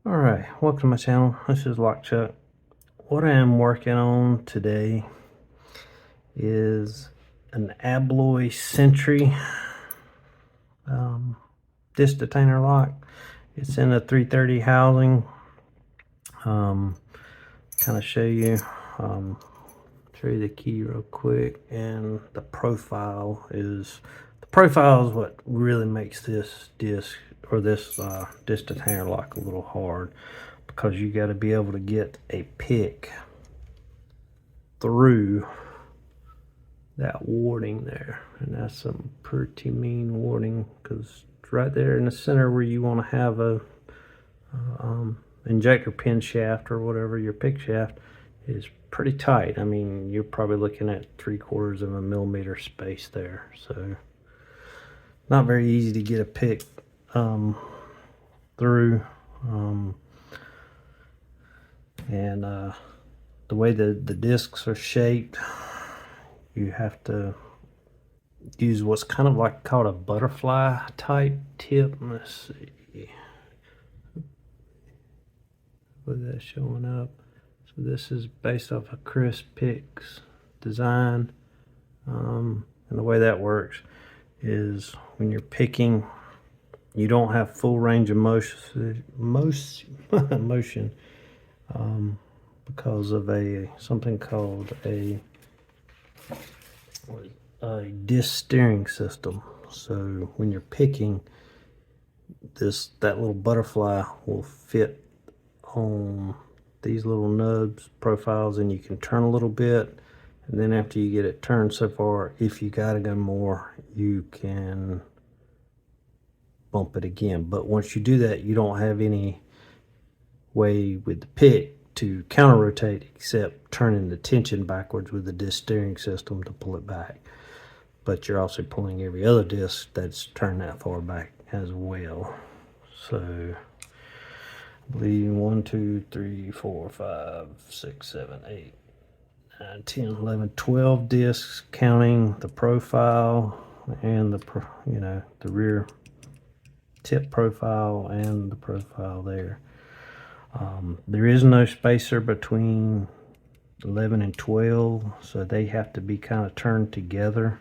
Alright, welcome to my channel. This is Lock Chuck. What I am working on today is an Abloy Sentry disc detainer lock. It's in a 330 housing. Kind of show you the key real quick, and the profile is what really makes this disc or this disc detainer lock a little hard, because you got to be able to get a pick through that warding there, and that's some pretty mean warding, because right there in the center where you want to have a injector pin shaft or whatever, your pick shaft is pretty tight. I mean, you're probably looking at 3/4 of a millimeter space there, so not very easy to get a pick through. And the way the discs are shaped, you have to use what's kind of like called a butterfly type tip. Let's see, was that showing up? So this is based off of Chris Pick's design, and the way that works is when you're picking, you don't have full range of motion, because of something called a disc steering system. So when you're picking, that little butterfly will fit on these little nubs profiles, and you can turn a little bit, and then after you get it turned so far, if you gotta go more, you can bump it again. But once you do that, you don't have any way with the pick to counter rotate except turning the tension backwards with the disc steering system to pull it back. But you're also pulling every other disc that's turned that far back as well. So I believe 1, 2, 3, 4, 5, 6, 7, 8, 9, 10, 11, 12 discs, counting the profile and the rear tip profile and the profile there. There is no spacer between 11 and 12, so they have to be kind of turned together.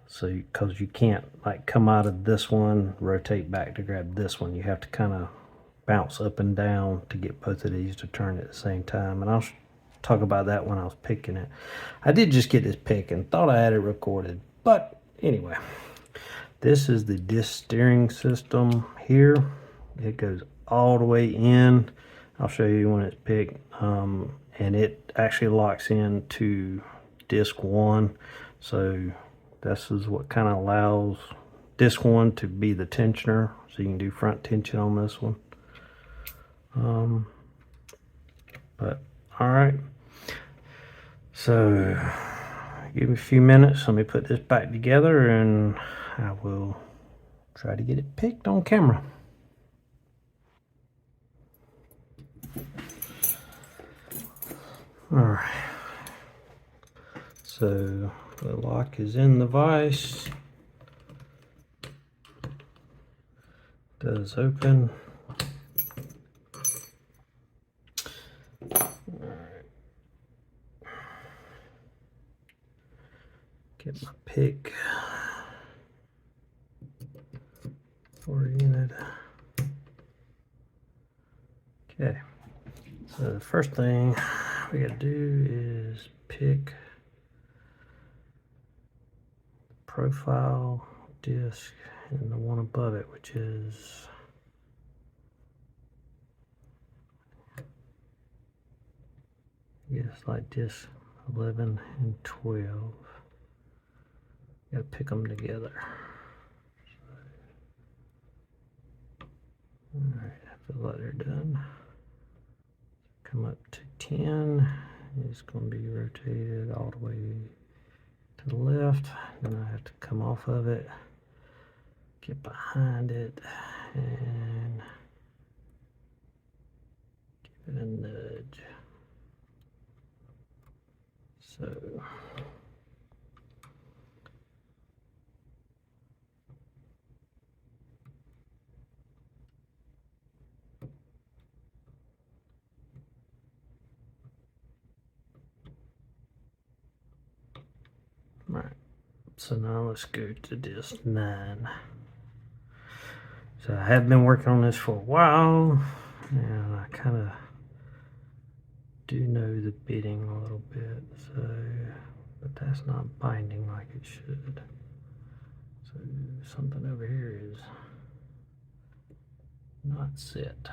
So because you can't like come out of this one, rotate back to grab this one, you have to kind of bounce up and down to get both of these to turn at the same time. And I'll talk about that when I was picking it. I did just get this pick and thought I had it recorded, but anyway, this is the disc steering system here. It goes all the way in. I'll show you when it's picked, and it actually locks into disc 1. So this is what kind of allows disc 1 to be the tensioner, so you can do front tension on this one. But all right, so give me a few minutes, let me put this back together, and I will try to get it picked on camera. All right, so the lock is in the vise, does open. Get my pick oriented. Okay, so the first thing we gotta do is pick the profile disc and the one above it, which is like disc 11 and 12. Gotta pick them together. Alright, I feel like they're done. Come up to 10. It's going to be rotated all the way to the left. Then I have to come off of it, get behind it, and give it a nudge. So Alright, so now let's go to disc 9. So I have been working on this for a while, and I kind of do know the bitting a little bit, so, but that's not binding like it should. So something over here is not set.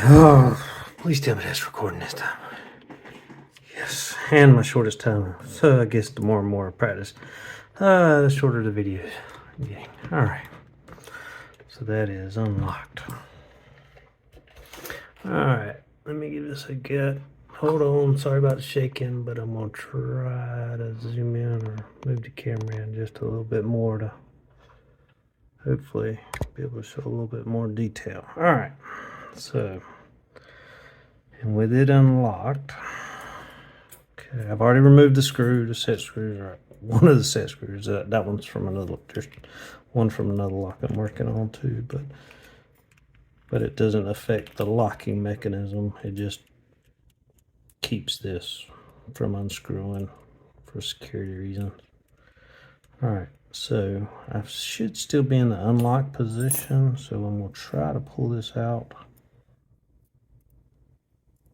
Oh, please tell me that's recording this time. Yes, and my shortest time. So I guess the more and more I practice, the shorter the videos I'm getting. Alright. So that is unlocked. Alright, let me give this a get. Hold on, sorry about the shaking, but I'm gonna try to zoom in or move the camera in just a little bit more to hopefully be able to show a little bit more detail. Alright, so, and with it unlocked, okay, I've already removed the screw, the set screws, or one of the set screws. That one's from another, there's one from another lock I'm working on too, but it doesn't affect the locking mechanism. It just keeps this from unscrewing for security reasons. Alright, so I should still be in the unlock position, so I'm going to try to pull this out.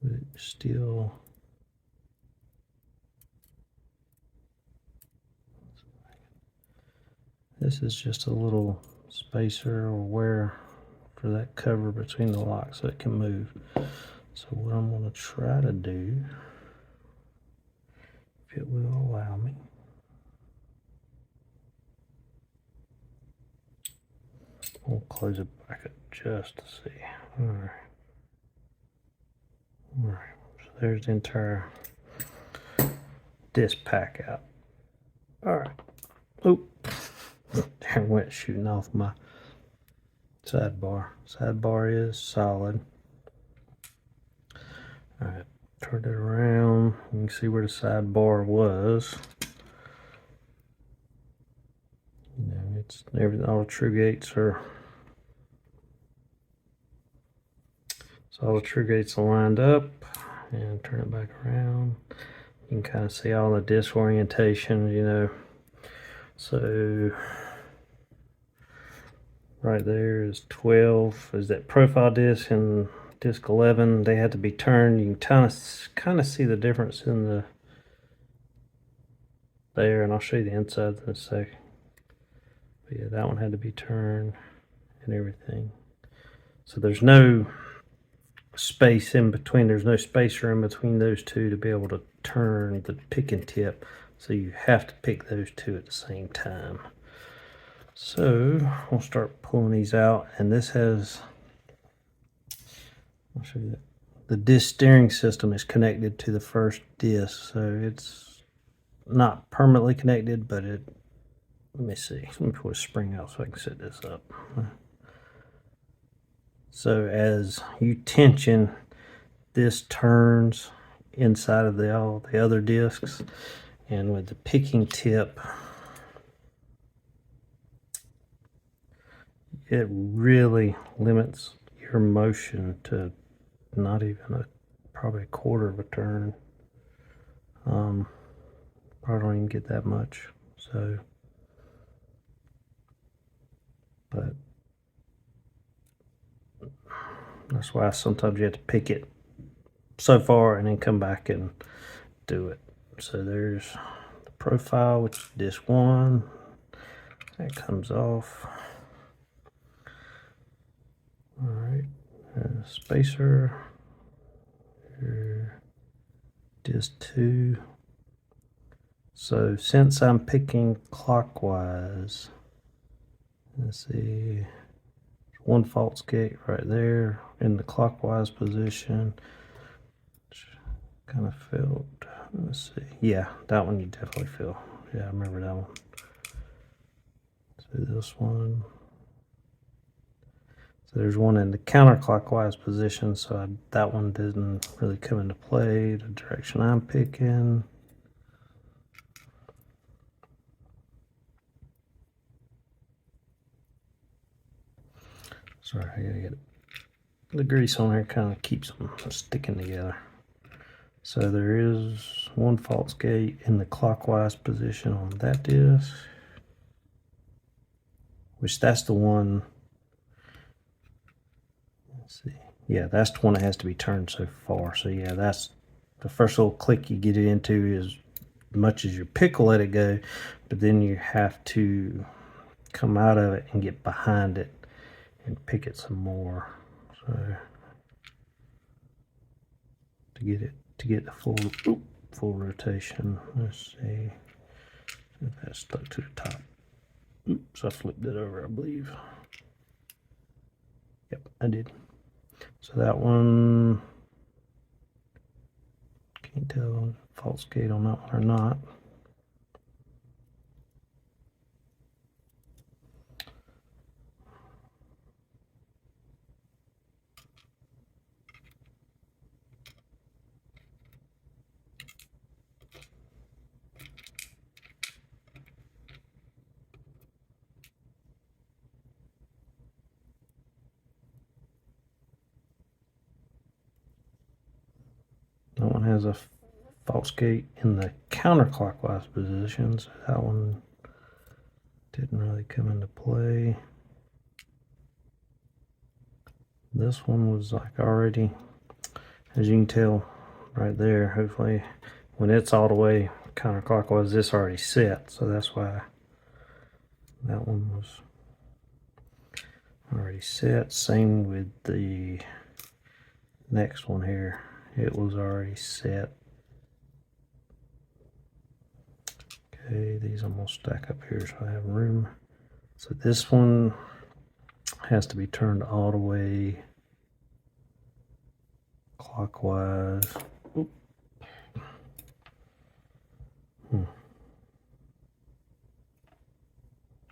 But it's still... This is just a little spacer or wear for that cover between the locks so it can move. So what I'm going to try to do, if it will allow me, we'll close it back up just to see. Alright. Alright, so there's the entire disc pack out. Alright. Oop. There went shooting off my sidebar. Sidebar is solid. Alright, turn it around. You can see where the sidebar was. You know, it's everything, all the true gates are, so all the true gates are lined up, and turn it back around. You can kind of see all the disc orientation, you know. So right there is 12 is that profile disc, and disc 11 they had to be turned. You can kind of see the difference in the there, and I'll show you the inside in a sec. But yeah, that one had to be turned and everything. So there's no space in between, there's no spacer in between those two to be able to turn the picking tip. So you have to pick those two at the same time. So we'll start pulling these out, and this has, I'll show you that. The disc steering system is connected to the first disc, so it's not permanently connected, but it, let me see, let me put a spring out so I can set this up. So as you tension, this turns inside of all the other discs, and with the picking tip, it really limits your motion to not even probably a quarter of a turn. Probably don't even get that much. So, but that's why sometimes you have to pick it so far and then come back and do it. So there's the profile, which is disc 1. That comes off. Alright, spacer. Here, disc 2. So since I'm picking clockwise, let's see, one false gate right there in the clockwise position. Kind of felt, let's see, yeah, that one you definitely feel. Yeah, I remember that one. So this one, so there's one in the counterclockwise position, so that one didn't really come into play, the direction I'm picking. Sorry, I gotta get the grease on here, kind of keeps them sticking together. So there is one false gate in the clockwise position on that disc, which that's the one, let's see, yeah, that's the one that has to be turned so far. So yeah, that's the first little click you get it into is as much as your pick will let it go, but then you have to come out of it and get behind it and pick it some more. So to get the full rotation. Let's see if that's stuck to the top. Oops, I flipped it over, I believe. Yep, I did. So that one, can't tell false gate on that one or not. That one has a false gate in the counterclockwise position, so that one didn't really come into play. This one was like already, as you can tell right there, hopefully when it's all the way counterclockwise, this already set, so that's why that one was already set. Same with the next one here, it was already set. Okay, these I'm gonna stack up here so I have room. So this one has to be turned all the way clockwise. Oop.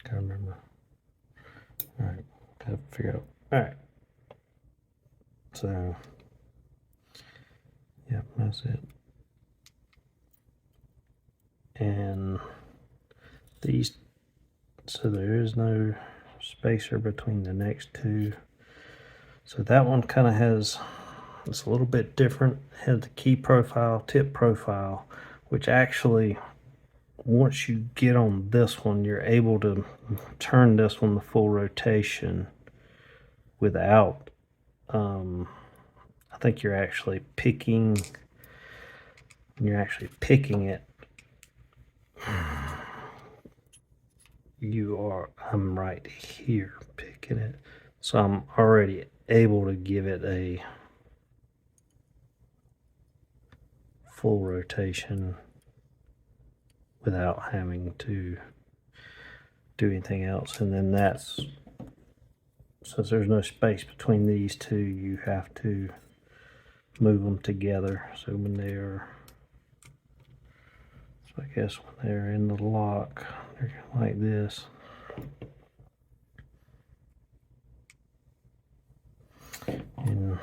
Can't remember. All right, gotta figure out. All right. So, yep, that's it. And these, so there is no spacer between the next two. So that one kind of has, it's a little bit different. It has the key profile, tip profile, which actually, once you get on this one, you're able to turn this one the full rotation without, I think you're actually picking it. I'm right here picking it. So I'm already able to give it a full rotation without having to do anything else. And then that's, since there's no space between these two, you have to move them together. So when they're, so I guess when they're in the lock, they're like this. And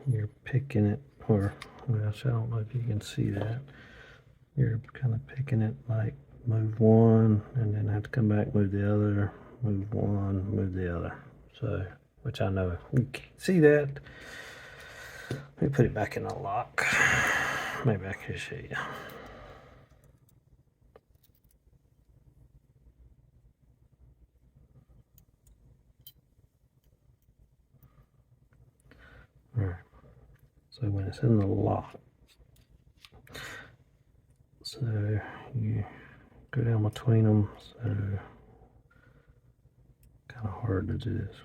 you're picking it, or well, I don't know if you can see that. You're kind of picking it like move one, and then have to come back, move the other, move one, move the other. So, which I know you can't see that. Let me put it back in the lock. Maybe I can show you. All right. So when it's in the lock, so you go down between them. So kind of hard to do this.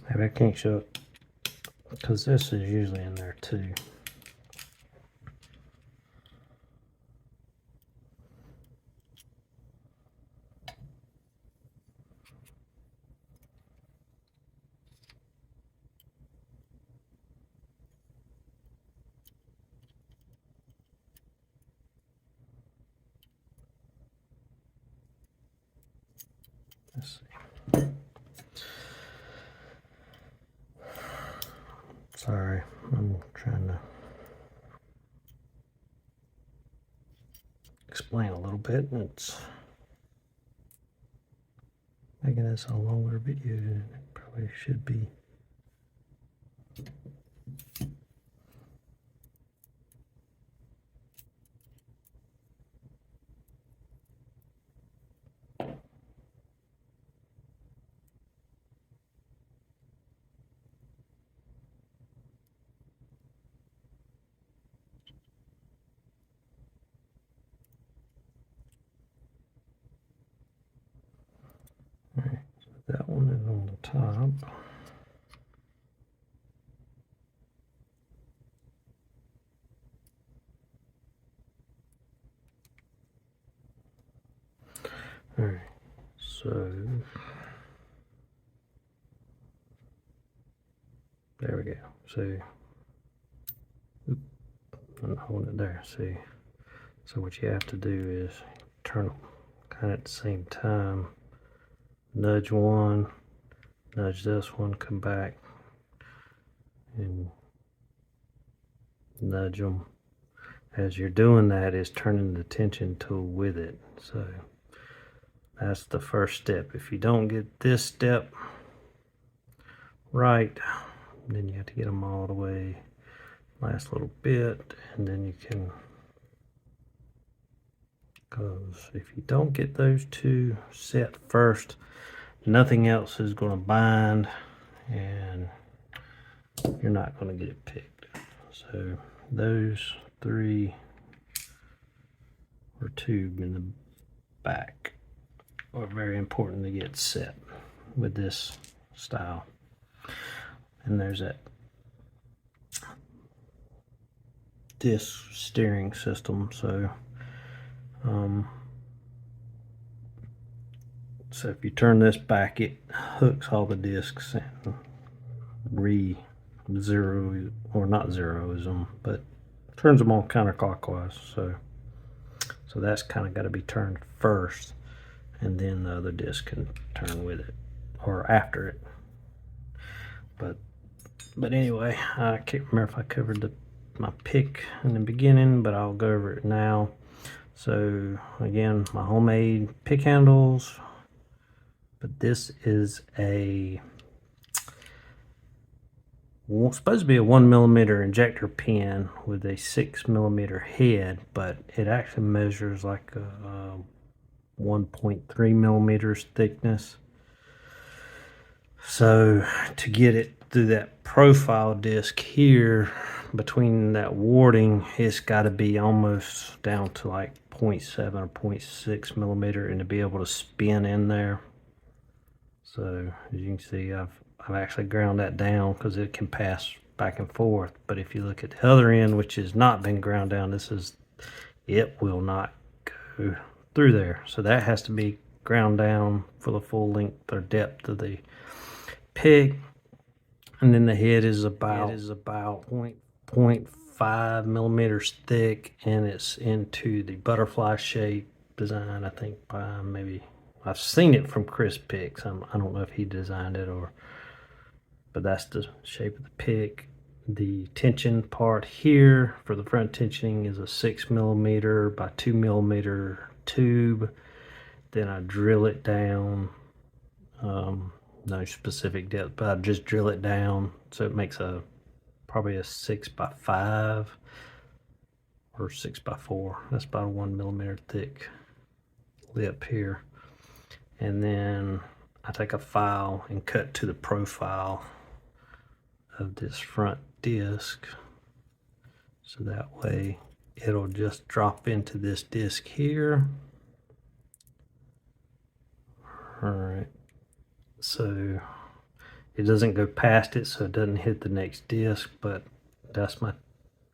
Maybe I can't show it because this is usually in there too. Let's see. Sorry, I'm trying to explain a little bit. It's making this a longer video than it probably should be. Alright, so that one is on the top. Alright, so there we go. See, I'm holding it there. See, so what you have to do is turn them kind of at the same time. Nudge one, nudge this one, come back, and nudge them. As you're doing that, is turning the tension tool with it. So that's the first step. If you don't get this step right, then you have to get them all the way last little bit, and then you can, because if you don't get those two set first, nothing else is going to bind and you're not going to get it picked. So those three or two in the back are very important to get set with this style. And there's that disc steering system. So so if you turn this back, it hooks all the discs and zero, or not zeros them, but turns them on counterclockwise. So that's kind of got to be turned first, and then the other disc can turn with it or after it. But anyway, I can't remember if I covered my pick in the beginning, but I'll go over it now. So again, my homemade pick handles, but this is supposed to be a 1mm injector pin with a 6mm head, but it actually measures like a 1.3mm thickness. So to get it through that profile disc here between that warding, it's got to be almost down to like 0.7 or 0.6mm, and to be able to spin in there. So as you can see, I've actually ground that down because it can pass back and forth. But if you look at the other end, which has not been ground down, it will not go through there. So that has to be ground down for the full length or depth of the pick. And then the head is about 0.5mm thick, and it's into the butterfly shape design. I think by maybe, I've seen it from Chris Picks. I don't know if he designed it but that's the shape of the pick. The tension part here for the front tensioning is a 6mm by 2mm tube. Then I drill it down. No specific depth, but I just drill it down so it makes probably a 6x5 or 6x4. That's about a 1mm thick lip here. And then I take a file and cut to the profile of this front disc, so that way it'll just drop into this disc here. All right, so it doesn't go past it, so it doesn't hit the next disc, but that's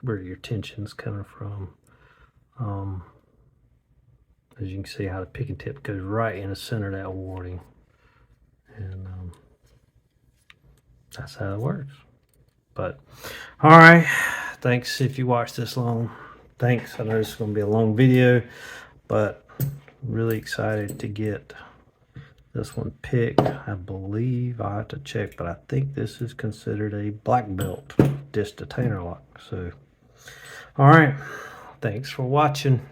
where your tension's coming from. As you can see how the picking tip goes right in the center of that warding, and that's how it works. But all right, thanks if you watched this long. Thanks. I know this is going to be a long video, but really excited to get This one picked, I believe, I have to check, but I think this is considered a black belt disc detainer lock. So, all right, thanks for watching.